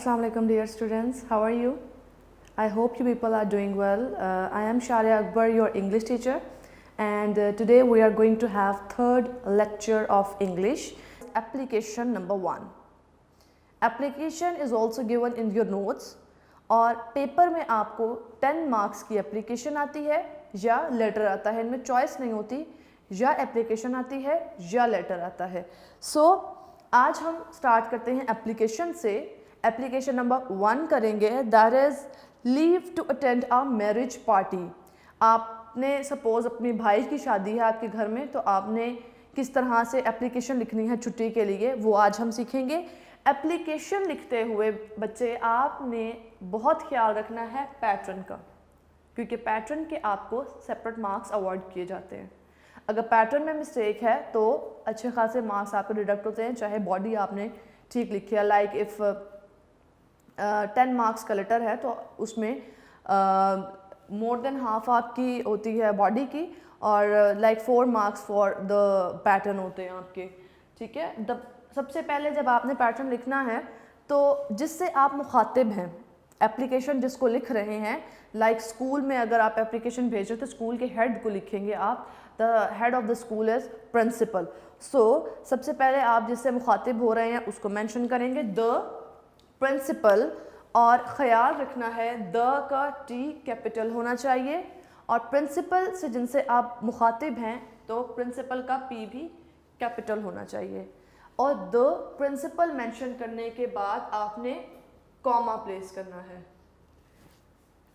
Assalamu alaikum dear students, how are you? I hope you people are doing well. I am Sharia Akbar, your English teacher, and today we are going to have third lecture of English, application number 1. Application is also given in your notes और paper में आपको 10 marks की application आती है या letter आता है, इनमें चॉइस नहीं होती, या एप्लीकेशन आती है या लेटर आता है। आज हम स्टार्ट करते हैं एप्लीकेशन से। एप्लीकेशन नंबर 1 करेंगे, that is leave to attend a marriage party. आपने सपोज़ अपनी भाई की शादी है आपके घर में, तो आपने किस तरह से एप्लीकेशन लिखनी है छुट्टी के लिए, वो आज हम सीखेंगे। एप्लीकेशन लिखते हुए बच्चे आपने बहुत ख्याल रखना है पैटर्न का, क्योंकि पैटर्न के आपको सेपरेट मार्क्स अवॉर्ड किए जाते हैं। अगर पैटर्न में मिस्टेक है तो अच्छे खासे मार्क्स आपको डिडक्ट होते हैं, चाहे बॉडी आपने ठीक लिखी है। लाइक इफ़ 10 मार्क्स का लेटर है तो उसमें मोर देन हाफ आपकी होती है बॉडी की, और like 4 marks for the pattern होते हैं आपके। ठीक है, सबसे पहले जब आपने पैटर्न लिखना है तो जिससे आप मुखातिब हैं, एप्लीकेशन जिसको लिख रहे हैं, लाइक स्कूल में अगर आप एप्लीकेशन भेज रहे हो तो स्कूल के हेड को लिखेंगे आप, the head of the school is principal. सबसे पहले आप जिससे मुखातिब हो रहे हैं उसको मेंशन करेंगे, द प्रिंसिपल, और ख़याल रखना है द का टी कैपिटल होना चाहिए, और प्रिंसिपल से जिनसे आप मुखातिब हैं तो प्रिंसिपल का पी भी कैपिटल होना चाहिए। और द प्रिंसिपल मेंशन करने के बाद आपने कॉमा प्लेस करना है।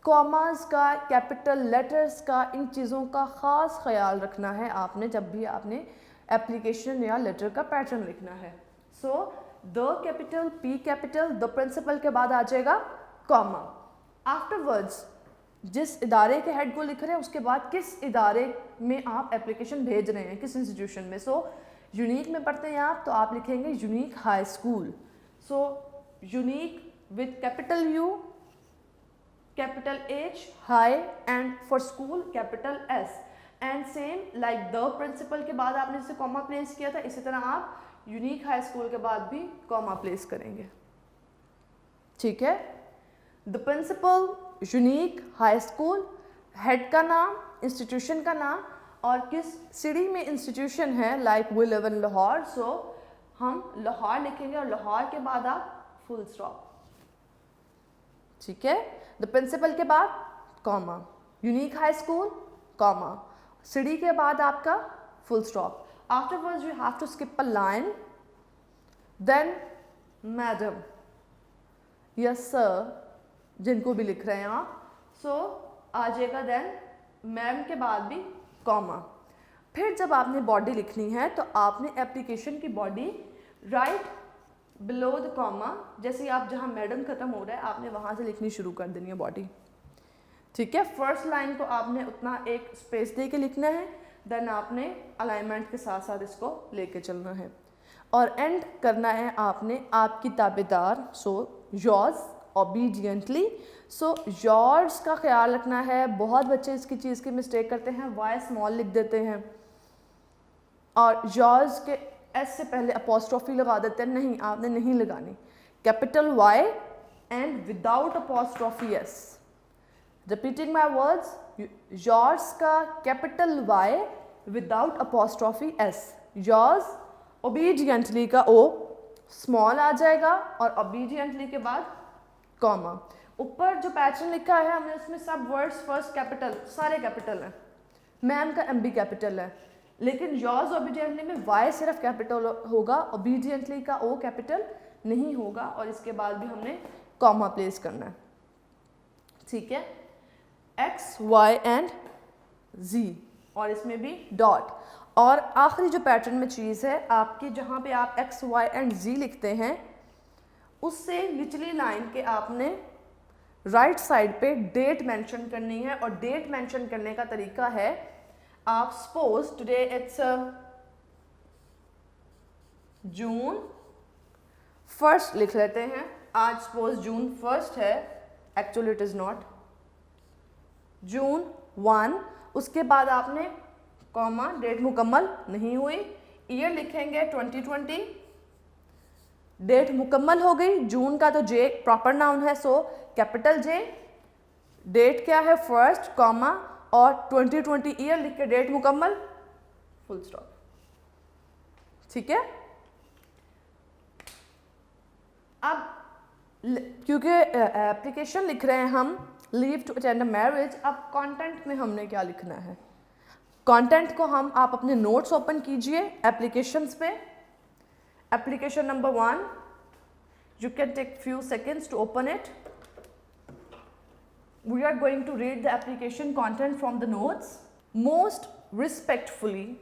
कॉमास का, कैपिटल लेटर्स का, इन चीज़ों का ख़ास ख्याल रखना है आपने जब भी आपने एप्लीकेशन या लेटर का पैटर्न लिखना है। The capital, P capital, the principal के बाद आ जाएगा कॉमा। आफ्टरवर्ड्स जिस इदारे के हेड को लिख रहे हैं उसके बाद किस इदारे में आप एप्लीकेशन भेज रहे हैं, किस इंस्टीट्यूशन में। यूनिक में पढ़ते हैं आप तो आप लिखेंगे unique high school. Unique with capital U, capital H, high, and for school capital S, and same like the principal के बाद आपने जैसे कॉमा प्लेस किया था, इसी तरह आप यूनिक हाई स्कूल के बाद भी कॉमा प्लेस करेंगे। ठीक है, the principal, unique high school, head का नाम, इंस्टीट्यूशन का नाम, और किस सिटी में इंस्टीट्यूशन है, like we live in Lahore, हम लाहौर लिखेंगे, और लाहौर के बाद आप फुल स्टॉप। ठीक है, द प्रिंसिपल के बाद comma, unique high school comma, city के बाद आपका full stop. Afterwards you have to skip a line, then madam या सर जिनको भी लिख रहे हैं आप, आ जाएगा देन मैम के बाद भी कॉमा। फिर जब आपने बॉडी लिखनी है तो आपने एप्लीकेशन की body right below the comma, जैसे आप जहाँ मैडम ख़त्म हो रहा है आपने वहाँ से लिखनी शुरू कर देनी है बॉडी। ठीक है, फर्स्ट लाइन को आपने उतना एक स्पेस दे के लिखना है, देन आपने अलाइनमेंट के साथ साथ इसको लेके चलना है, और एंड करना है आपने आपकी ताबेदार, योर्स ओबीडियंटली। योर्स का ख्याल रखना है। बहुत बच्चे इसकी चीज़ की मिस्टेक करते हैं, वाई स्मॉल लिख देते हैं और योर्स के एस से पहले अपॉस्ट्रोफी लगा देते हैं। नहीं, आपने नहीं लगानी, capital Y and without apostrophe S. Repeating my words, yours का capital Y without apostrophe S, yours obediently का ओ स्मॉल आ जाएगा, और ओबीडियंटली के बाद कॉमा। ऊपर जो पैटर्न लिखा है हमने उसमें सब वर्ड्स फर्स्ट कैपिटल, सारे कैपिटल हैं, मैम का एम भी कैपिटल है, लेकिन योर्स ओबीडियंटली में वाई सिर्फ कैपिटल होगा, ओबीडियंटली का ओ कैपिटल नहीं होगा, और इसके बाद भी हमने कॉमा प्लेस करना है। ठीक है, एक्स, वाई एंड जी, और इसमें भी डॉट। और आखिरी जो पैटर्न में चीज़ है आपकी, जहाँ पे आप एक्स, वाई एंड जी लिखते हैं, उससे निचली लाइन के आपने राइट साइड पे डेट मेंशन करनी है, और डेट मेंशन करने का तरीका है, आप सपोज टुडे इट्स जून 1 लिख लेते हैं। आज सपोज जून 1 है, एक्चुअली इट इज़ नॉट, जून 1, उसके बाद आपने कॉमा, डेट मुकम्मल नहीं हुई, ईयर लिखेंगे 2020, डेट मुकम्मल हो गई, जून का तो जे प्रॉपर नाउन है, सो कैपिटल जे, डेट क्या है फर्स्ट कॉमा और 2020 ईयर लिख के डेट मुकम्मल, फुल स्टॉप। ठीक है, अब क्योंकि एप्लीकेशन लिख रहे हैं हम leave to attend a marriage, अब कंटेंट में हमने क्या लिखना है, कंटेंट को हम आप अपने नोट्स ओपन कीजिए एप्लीकेशंस पे। Application number 1, you can take few seconds to open it. We are going to read the application content from the notes. Most respectfully,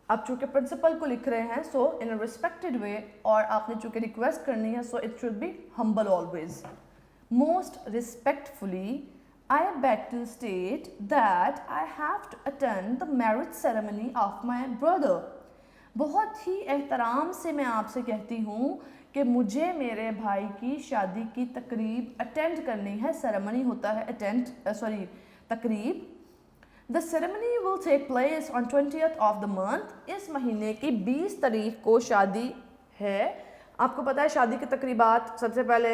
आप चूंकि प्रिंसिपल को लिख रहे हैं सो इन अ रिस्पेक्टेड वे, और आपने चूंकि रिक्वेस्ट करनी है so it should be humble always. Most respectfully I beg to state that I have to attend the marriage ceremony of my brother. बहुत ही एहतराम से मैं आपसे कहती हूँ कि मुझे मेरे भाई की शादी की तकरीब अटेंड करनी है। सेरेमनी होता है तकरीब। The ceremony will take place on 20th of the month. इस महीने की 20 तारीख को शादी है। आपको पता है शादी की तकरीबात सबसे पहले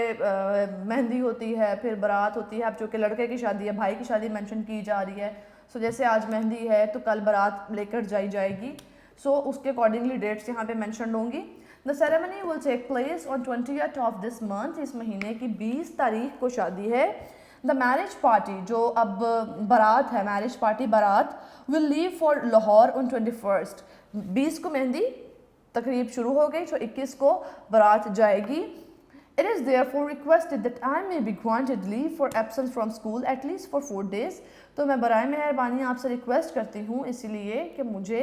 मेहंदी होती है, फिर बारात होती है। अब चूँकि लड़के की शादी है, भाई की शादी मेंशन की जा रही है, सो जैसे आज मेहंदी है तो कल बारात लेकर जाई जाएगी, सो उसके अकॉर्डिंगली डेट्स यहाँ पे मेंशन होंगी। The ceremony will take place on 20th of this month. इस महीने की 20 तारीख को शादी है। द मैरिज पार्टी, जो अब बारात है, मैरिज पार्टी बारात, will leave for Lahore on 21st। 20 को मेहंदी तकरीब शुरू हो गई, तो 21 को बारात जाएगी। It is therefore requested that I may be granted leave for absence from school at least for 4 days। तो मैं बराए मेहरबानी आपसे रिक्वेस्ट करती हूँ इसलिए कि मुझे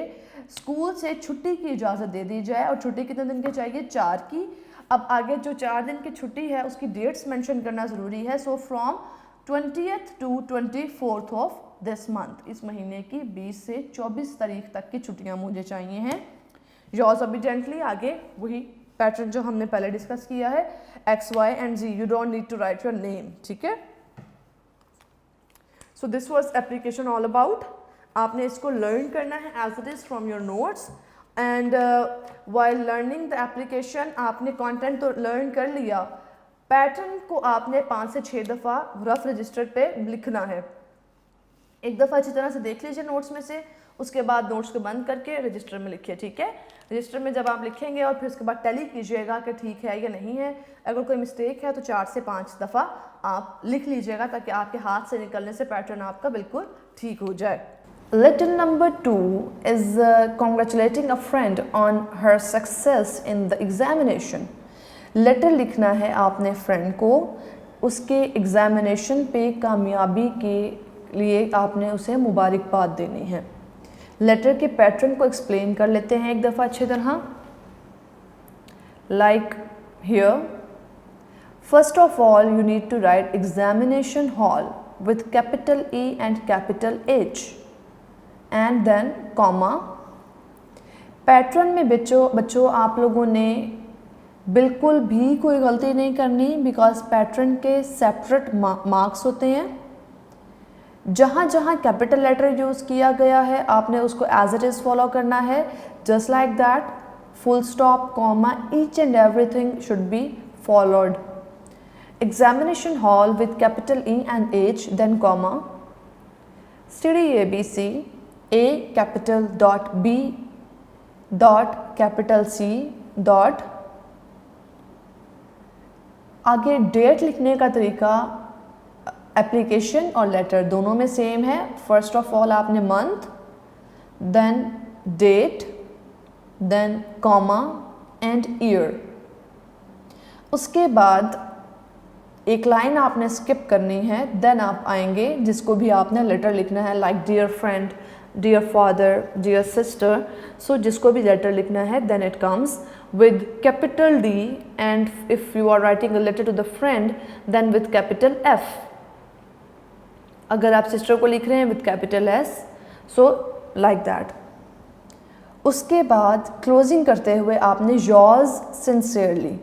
स्कूल से छुट्टी की इजाज़त दे दी जाए। और छुट्टी कितने दिन की चाहिए? 4 की। अब आगे जो 4 दिन की छुट्टी है उसकी डेट्स मेंशन करना ज़रूरी है। So from 20th to 24th of this month, इस महीने की 20 से 24 तारीख तक की छुट्टियाँ मुझे चाहिए हैं। योर्स ओबीडिएंटली, आगे वही पैटर्न जो हमने पहले डिस्कस किया है, X, Y and Z। You don't need to write your name, ठीक है। So this was application all about. आपने इसको लर्न करना है as it is from your notes. And while learning the application, आपने कंटेंट तो लर्न कर लिया, पैटर्न को आपने 5 से 6 दफ़ा रफ रजिस्टर पे लिखना है। एक दफ़ा अच्छी तरह से देख लीजिए नोट्स में से, उसके बाद नोट्स को बंद करके रजिस्टर में लिखिए, ठीक है। रजिस्टर में जब आप लिखेंगे और फिर उसके बाद टैली कीजिएगा कि ठीक है या नहीं है। अगर कोई मिस्टेक है तो 4 से 5 दफ़ा आप लिख लीजिएगा ताकि आपके हाथ से निकलने से पैटर्न आपका बिल्कुल ठीक हो जाए। Letter number 2 is congratulating a friend on her success in the examination. Letter लिखना है आपने फ्रेंड को, उसके एग्जामिनेशन पे कामयाबी के लिए आपने उसे मुबारकबाद देनी है। लेटर के पैटर्न को एक्सप्लेन कर लेते हैं एक दफ़ा अच्छी तरह। Like here, first of all you need to write examination hall with capital E and capital H and then comma. Pattern में बच्चों आप लोगों ने बिल्कुल भी कोई गलती नहीं करनी, बिकॉज पैटर्न के सेपरेट मार्क्स होते हैं। जहाँ जहाँ कैपिटल लेटर यूज़ किया गया है आपने उसको एज इट इज़ फॉलो करना है, just like that. Full stop, comma, each and everything should be followed. Examination hall with capital E and H then comma. Study ABC, A capital dot B dot capital C dot. आगे date लिखने का तरीका application और letter दोनों में same है। First of all आपने month, then date, then comma and year. उसके बाद एक लाइन आपने स्किप करनी है, देन आप आएंगे जिसको भी आपने लेटर लिखना है, like dear friend, dear father, dear sister. So जिसको भी लेटर लिखना है then it comes with capital D, and if you are writing a letter to the friend then with capital F। अगर आप सिस्टर को लिख रहे हैं with capital S, so like that। उसके बाद क्लोजिंग करते हुए आपने yours sincerely,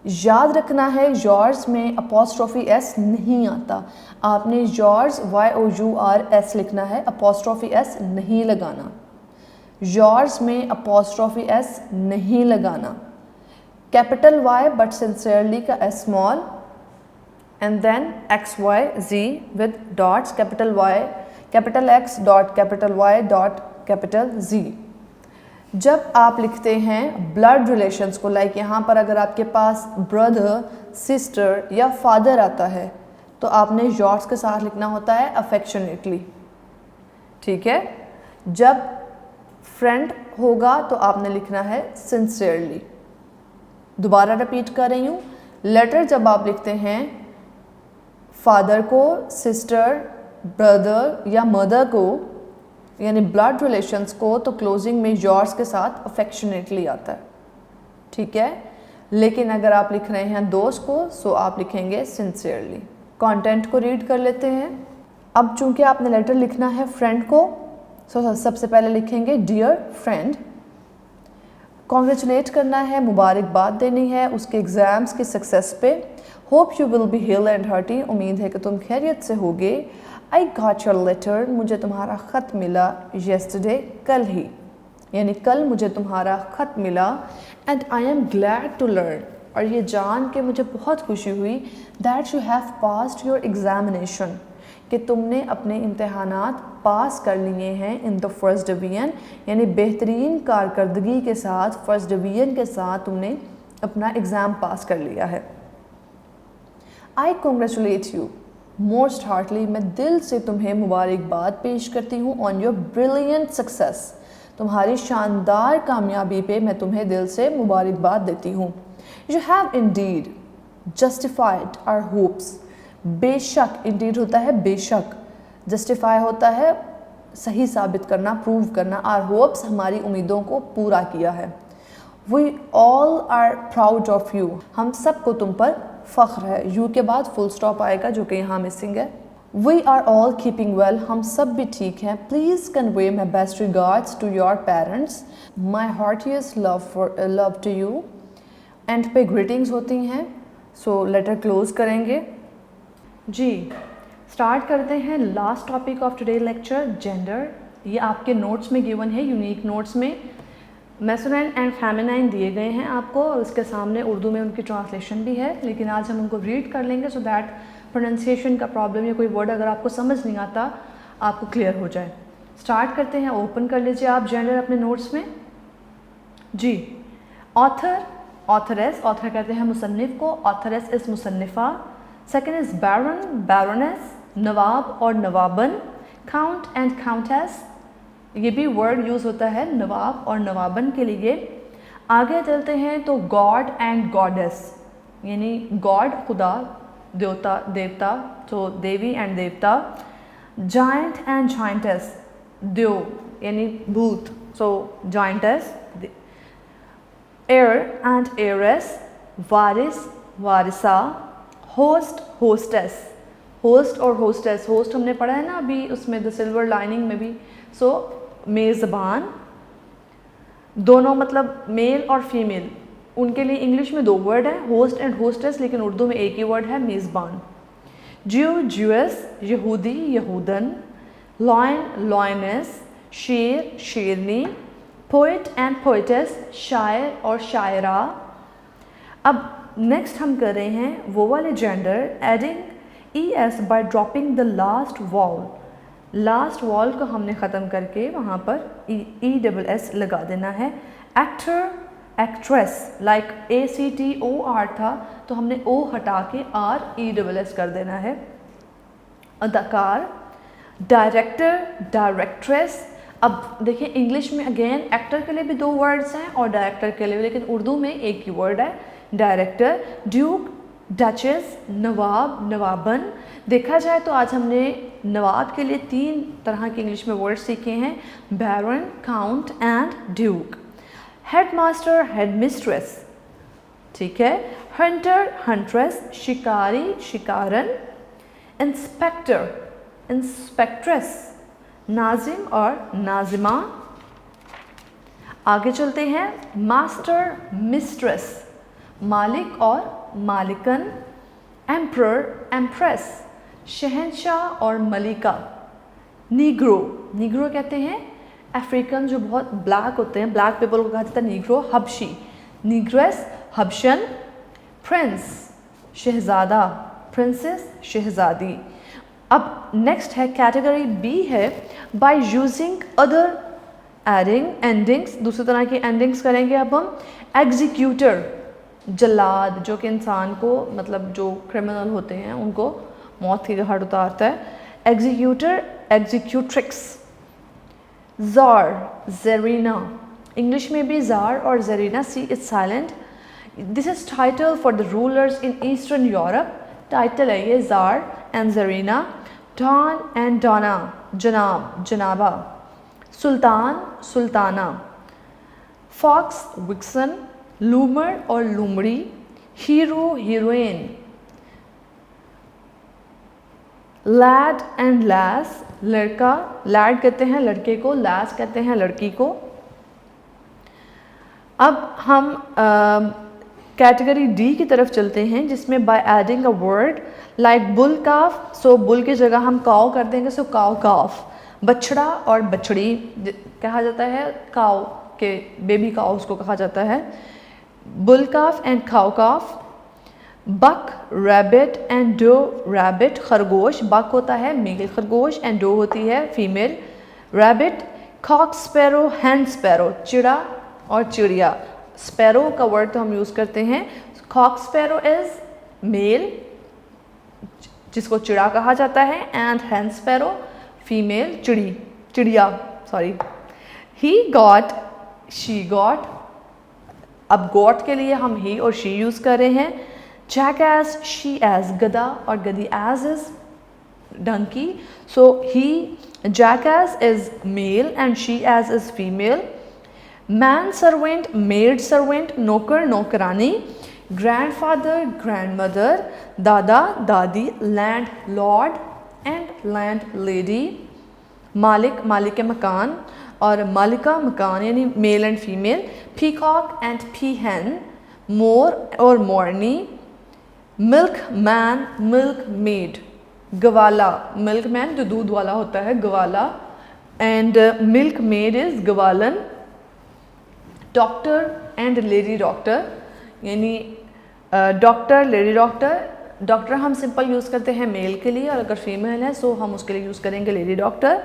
याद रखना है yours में apostrophe S नहीं आता, आपने yours YOURS लिखना है, apostrophe S नहीं लगाना। yours में apostrophe S नहीं लगाना। कैपिटल वाई बट सिंसियरली का S small, and then X Y Z with dots, capital Y capital X dot capital Y dot capital Z. जब आप लिखते हैं ब्लड रिलेशंस को, लाइक यहाँ पर अगर आपके पास ब्रदर, सिस्टर या फादर आता है तो आपने योर्स के साथ लिखना होता है अफेक्शनेटली, ठीक है। जब फ्रेंड होगा तो आपने लिखना है सिंसियरली। दोबारा रिपीट कर रही हूँ, लेटर जब आप लिखते हैं फादर को, सिस्टर, ब्रदर या मदर को, यानी ब्लड रिलेशंस को, तो क्लोजिंग में योर्स के साथ अफेक्शनेटली आता है, ठीक है। लेकिन अगर आप लिख रहे हैं दोस्त को, सो आप लिखेंगे सिंसियरली। कंटेंट को रीड कर लेते हैं। अब चूंकि आपने लेटर लिखना है फ्रेंड को, सो सबसे पहले लिखेंगे डियर फ्रेंड। कॉन्ग्रेचुलेट करना है, मुबारकबाद देनी है उसके एग्ज़ाम्स की सक्सेस पे। Hope you will be healthy and hearty, उम्मीद है कि तुम खैरियत से होगे। आई गॉट योर लेटर, मुझे तुम्हारा ख़त मिला। येस्टरडे, कल ही, यानी कल मुझे तुम्हारा ख़त मिला। And I am glad to learn, और ये जान के मुझे बहुत खुशी हुई, that you have passed your examination, कि तुमने अपने इम्तहानात पास कर लिए हैं इन द फर्स्ट डिवीज़न, यानी बेहतरीन कारकर्दगी के साथ फर्स्ट डिवीज़न के साथ तुमने अपना एग्ज़ाम पास कर लिया है। I congratulate you most heartily, मैं दिल से तुम्हें मुबारकबाद पेश करती हूँ ऑन योर ब्रिलियंट सक्सेस, तुम्हारी शानदार कामयाबी पे मैं तुम्हें दिल से मुबारकबाद देती हूँ। You have indeed justified our hopes, बेशक, इंडीड होता है बेशक, जस्टिफाई होता है सही साबित करना, प्रूव करना, आवर होप्स, हमारी उम्मीदों को पूरा किया है। We all are proud of you, हम सबको तुम पर फ़ख्र है। यू के बाद फुल स्टॉप आएगा जो कि यहाँ मिसिंग है। We are all keeping well, हम सब भी ठीक हैं। Please convey my best regards to your parents, my heartiest love to you. And पे ग्रीटिंग्स होती हैं, सो लेटर क्लोज करेंगे जी। स्टार्ट करते हैं last topic of today lecture, gender. ये आपके नोट्स में गिवन है, यूनिक नोट्स में मैस्कुलाइन एंड फेमिनाइन दिए गए हैं आपको, और उसके सामने उर्दू में उनकी ट्रांसलेशन भी है, लेकिन आज हम उनको रीड कर लेंगे सो दैट प्रोनाउंसिएशन का प्रॉब्लम या कोई वर्ड अगर आपको समझ नहीं आता आपको क्लियर हो जाए। स्टार्ट करते हैं, ओपन कर लीजिए आप जेंडर अपने नोट्स में जी। ऑथर, ऑथरेस, ऑथर कहते हैं मुसन्निफ को, ऑथरेस इज़ मुसन्निफ़ा। सेकेंड इज़ बैरन, बैरोनेस, नवाब और नवाबन। काउंट एंड काउंटेस, ये भी वर्ड यूज़ होता है नवाब और नवाबन के लिए। आगे चलते हैं तो गॉड एंड गॉडेस, यानी गॉड खुदा, देवता देवता, तो देवी एंड देवता। जायंट एंड जायंटेस, देव यानी भूत, so giantess. Heir and heiress, वारिस वारिसा। होस्ट होस्टेस, होस्ट और होस्टेस, होस्ट हमने पढ़ा है ना अभी उसमें द सिल्वर लाइनिंग में भी, सो मेज़बान। दोनों मतलब मेल और फीमेल, उनके लिए इंग्लिश में दो वर्ड है, होस्ट एंड होस्टेस, लेकिन उर्दू में एक ही वर्ड है, मेज़बान। ज्यू ज्यूस, यहूदी यहूदन। लॉयन लॉयनेस, शेर शेरनी। पोइट एंड पोइटेस, शायर और शायरा। अब नेक्स्ट हम कर रहे हैं वो वाले gender, adding ES by dropping the last vowel. Last vowel को हमने ख़त्म करके वहाँ पर ESS लगा देना है। एक्टर एक्ट्रेस, लाइक ACTOR था तो हमने O हटा के RESS कर देना है। अदाकार, डायरेक्टर डायरेक्ट्रेस। अब देखिए इंग्लिश में अगेन एक्टर के लिए भी दो वर्ड्स हैं और डायरेक्टर के लिए, लेकिन उर्दू में एक ही वर्ड है, डायरेक्टर। ड्यूक, डचेस, नवाब नवाबन। देखा जाए तो आज हमने नवाब के लिए 3 तरह के इंग्लिश में वर्ड सीखे हैं, baron, count and duke. Headmaster headmistress, ठीक है। हंटर हंट्रेस, शिकारी शिकारन। इंस्पेक्टर इंस्पेक्ट्रेस, नाजिम और नाजिमा। आगे चलते हैं, मास्टर मिस्ट्रेस, मालिक और मालिकन। एम्प्रर एम्प्रेस, शहंशाह और मलिका। नीग्रो, नीग्रो कहते हैं अफ्रीकन जो बहुत ब्लैक होते हैं, ब्लैक पीपल को कहा जाता है नीग्रो। हबशी, नीग्रेस, हबशन, प्रिंस शहज़ादा, प्रिंसेस शहज़ादी। अब नेक्स्ट है कैटेगरी बी है by using other adding endings, दूसरी तरह की एंडिंग्स करेंगे अब हम। एग्जीक्यूटर जल्लाद, जो कि इंसान को मतलब जो क्रिमिनल होते हैं उनको मौत की घाट उतारता है। Executor executrix. Czar czarina, English में भी जार और czarina C is silent. This is title for the rulers in eastern Europe, title है ये czar and czarina. Don and donna, जनाब जनाबा। सुल्तान सुल्ताना। फॉक्स विक्सन, लूमर और लूमड़ी। Hero heroine. Lad and lass, लड़का, लैड कहते हैं लड़के को, लैस कहते हैं लड़की को। अब हम कैटेगरी डी की तरफ चलते हैं जिसमें by adding a word like bull calf, so bull की जगह हम काव कर देंगे, सो काव काफ। बछड़ा और बछड़ी कहा जाता है, काव के बेबी काव उसको कहा जाता है। बुल काफ एंड काव काफ। बक रैबिट एंड डो रैबिट, खरगोश, बक होता है मेल खरगोश एंड डो होती है female rabbit. Cock sparrow hen sparrow, चिड़ा और चिड़िया। स्पैरो का वर्ड तो हम यूज़ करते हैं। कॉक स्पैरो इज़ मेल जिसको चिड़ा कहा जाता है, एंड हैंड स्पैरो फीमेल चिड़िया sorry. He got she got, अब गॉट के लिए हम ही और शी यूज़ कर रहे हैं। जैकएस शी एज, गधा और गधी ass is donkey, so he jackass is male and she ass is female. Man servant maid servant, नौकर नौकरानी। ग्रैंडफादर ग्रैंडमदर, दादा दादी। Landlord and landlady. मालिक मालिक मकान और मालिका मकान यानी male and female. Peacock and peahen, मोर और मोरनी। मिल्क मैन मिल्क मेड, गवाला, मिल्क मैन जो दूध वाला होता है गवाला, एंड मिल्क मेड इज गवालन। डॉक्टर एंड लेडी डॉक्टर यानी डॉक्टर लेडी डॉक्टर। डॉक्टर हम सिंपल यूज़ करते हैं मेल के लिए और अगर फीमेल है सो हम उसके लिए यूज़ करेंगे लेडी डॉक्टर।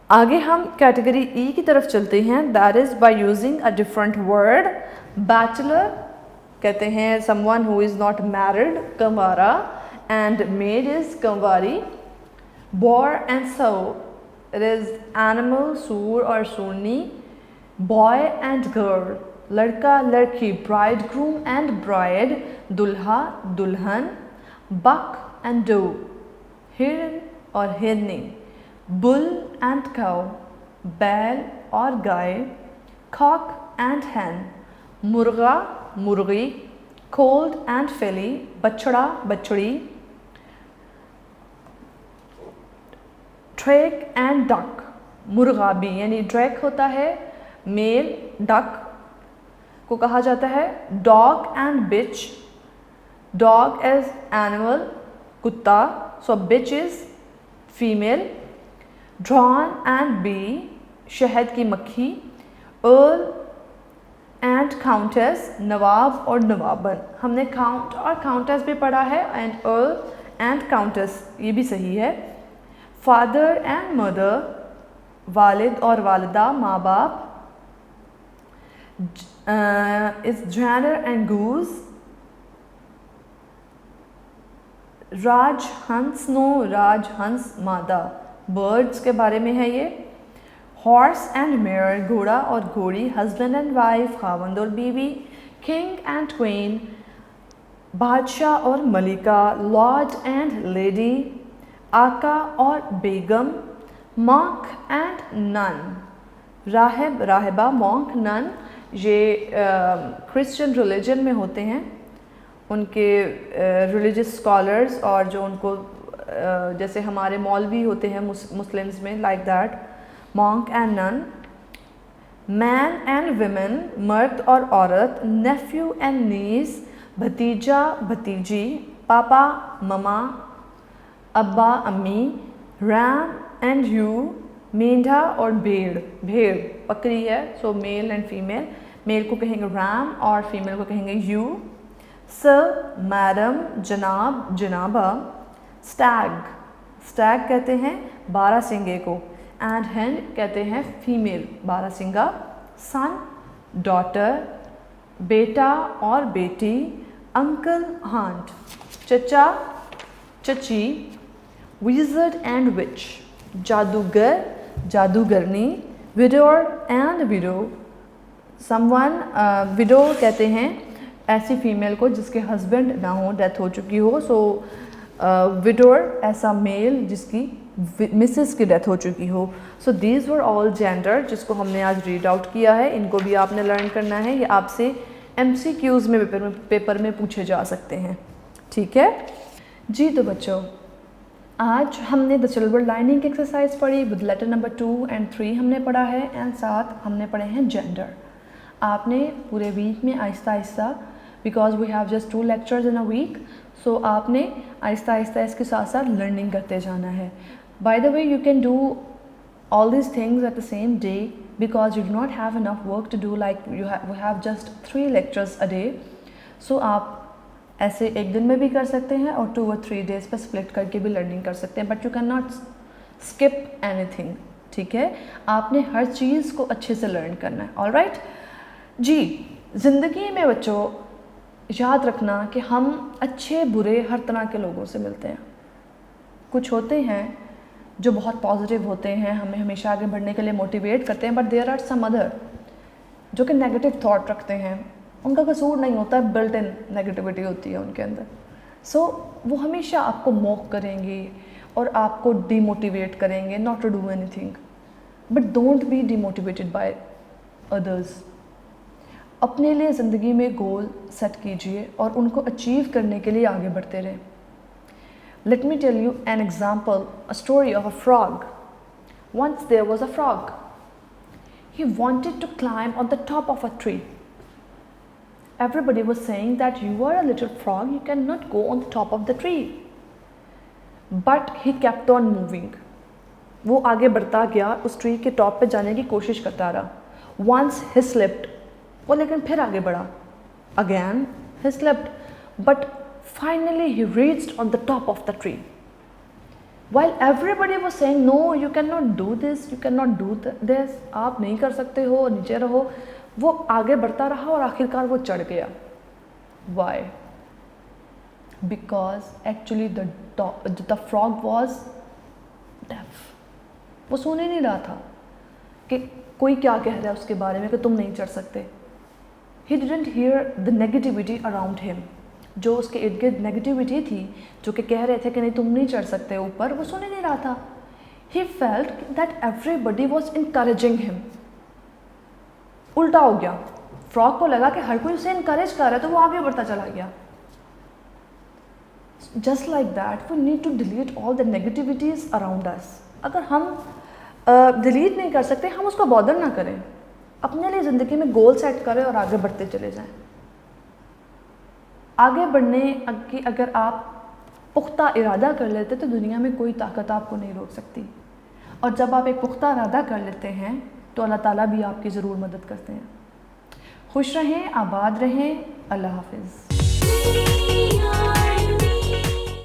आगे हम कैटेगरी ई की तरफ चलते हैं, that is by using a different word. Bachelor कहते हैं someone who is not married, कंवारा, एंड मेड इज़ कंवारी। Boar and sow, it is animal, सूर और सूरनी। बॉय एंड गर्ल, लड़का लड़की, ब्राइड ग्रूम एंड ब्राइड, दुल्हा दुल्हन। बक एंड डो, हिरन और हिरनी। बुल एंड काउ, बैल और गाय। कॉक एंड हैन, मुर्गा मुर्गी। कोल्ड एंड फिली, बछड़ा बछड़ी। ड्रैक एंड डक, मुर्गाबी यानी ड्रैक होता है मेल, डक को कहा जाता है। Dog and bitch, dog is animal कुत्ता, so bitch is female. Drone and bee, शहद की मक्खी। अर्ल एंड काउंटेस, नवाब और नवाबन। हमने काउंट और काउंटेस भी पढ़ा है, एंड अर्ल एंड काउंटेस ये भी सही है। फादर एंड मदर, वालिद और वालिदा माँ बाप। Is gander and goose. राजहंस नो, राजहंस मादा, बर्ड्स के बारे में है ये। हॉर्स एंड मेयर, घोड़ा और घोड़ी। हस्बैंड एंड वाइफ, खावंद और बीवी। किंग एंड क्वीन, बादशाह और मलिका। लॉर्ड एंड लेडी, आका और बेगम। मॉन्क एंड नन, राहिब राहिबा, मॉन्क नन ये क्रिश्चियन रिलीजन में होते हैं, उनके रिलीजियस स्कॉलर्स और जो उनको जैसे हमारे मौलवी होते हैं मुस्लिम्स में, like that. Monk and nun. Man and women, मर्द और औरत। नेफ्यू एंड नीस, भतीजा भतीजी। पापा ममा, अब्बा अम्मी। रैम एंड यू, मेंढा और भेड़, भेड़ बकरी है, सो मेल एंड फीमेल। मेल को कहेंगे रैम और फीमेल को कहेंगे यू। सर, मैडम, जनाब, जनाबा। स्टैग, स्टैग कहते हैं बारहसिंगे को, एंड हेन कहते हैं फीमेल बारहसिंगा। सन, डॉटर, बेटा और बेटी। अंकल, आंट, चचा, चची। विज़र्ड एंड विच, जादूगर, जादूगरनी। Widower and window, someone, window कहते हैं ऐसी फीमेल को जिसके हस्बैंड ना हो, डेथ हो चुकी हो। सो विडोर ऐसा मेल जिसकी मिसेस की डेथ हो चुकी हो। So these were all gender जिसको हमने आज रीड आउट किया है। इनको भी आपने लर्न करना है, ये आपसे MCQs में पेपर में पूछे जा सकते हैं, ठीक है जी। तो बच्चों, आज हमने द सिल्वर लाइनिंग एक्सरसाइज पढ़ी विद लेटर नंबर 2 एंड 3 हमने पढ़ा है, एंड साथ हमने पढ़े हैं जेंडर। आपने पूरे वीक में आहिस्ता आहिस्ता, because we have just 2 lectures in a week, so आपने आहिस्ता आहिस्ता इसके साथ साथ लर्निंग करते जाना है। By the way, you can do all these things at the same day because you do not have enough work to do, like we have just 3 lectures a day. So आप ऐसे एक दिन में भी कर सकते हैं और 2 or 3 days पर स्प्लिट करके भी लर्निंग कर सकते हैं, but you can not skip anything, ठीक है। आपने हर चीज़ को अच्छे से लर्न करना है, ऑलराइट जी। ज़िंदगी में बच्चों याद रखना कि हम अच्छे बुरे हर तरह के लोगों से मिलते हैं। कुछ होते हैं जो बहुत पॉजिटिव होते हैं, हमें हमेशा आगे बढ़ने के लिए मोटिवेट करते हैं, but there are some other जो कि नेगेटिव थॉट रखते हैं। उनका कसूर नहीं होता है, बिल्ट इन नेगेटिविटी होती है उनके अंदर। सो वो हमेशा आपको मॉक करेंगे और आपको डीमोटिवेट करेंगे not to do anything, but don't be demotivated by others. अपने लिए ज़िंदगी में गोल सेट कीजिए और उनको अचीव करने के लिए आगे बढ़ते रहें। Let me tell you an example, a story of a frog. Once there was a frog. He wanted to climb on the top of a tree. Everybody was saying that you are a little frog, you cannot go on the top of the tree. But he kept on moving. वो आगे बढ़ता गया, उस tree के top पे जाने की कोशिश करता रहा। Once he slipped, वो लेकिन फिर आगे बढ़ा। Again he slipped, but finally he reached on the top of the tree. While everybody was saying, no, you cannot do this, you cannot do this, आप नहीं कर सकते हो, नीचे रहो, वो आगे बढ़ता रहा और आखिरकार वो चढ़ गया। Why? Because actually the frog was deaf. वो सुन ही नहीं रहा था कि कोई क्या कह रहा है उसके बारे में कि तुम नहीं चढ़ सकते। He didn't hear the negativity around him. जो उसके इर्द गिर्द नेगेटिविटी थी, जो कि कह रहे थे कि नहीं तुम नहीं चढ़ सकते ऊपर, वो सुन ही नहीं रहा था। He felt that everybody was encouraging him. उल्टा हो गया, फ्रॉग को लगा कि हर कोई उसे इनकरेज कर रहा है, तो वो आगे बढ़ता चला गया। Just like that, we need to delete all the negativities around us. अगर हम डिलीट नहीं कर सकते, हम उसको बॉदर ना करें, अपने लिए ज़िंदगी में गोल सेट करें और आगे बढ़ते चले जाएं। आगे बढ़ने की अगर आप पुख्ता इरादा कर लेते तो दुनिया में कोई ताकत आपको नहीं रोक सकती, और जब आप एक पुख्ता इरादा कर लेते हैं तो अल्लाह ताला भी आपकी ज़रूर मदद करते हैं। खुश रहें, आबाद रहें, अल्लाह हाफिज़।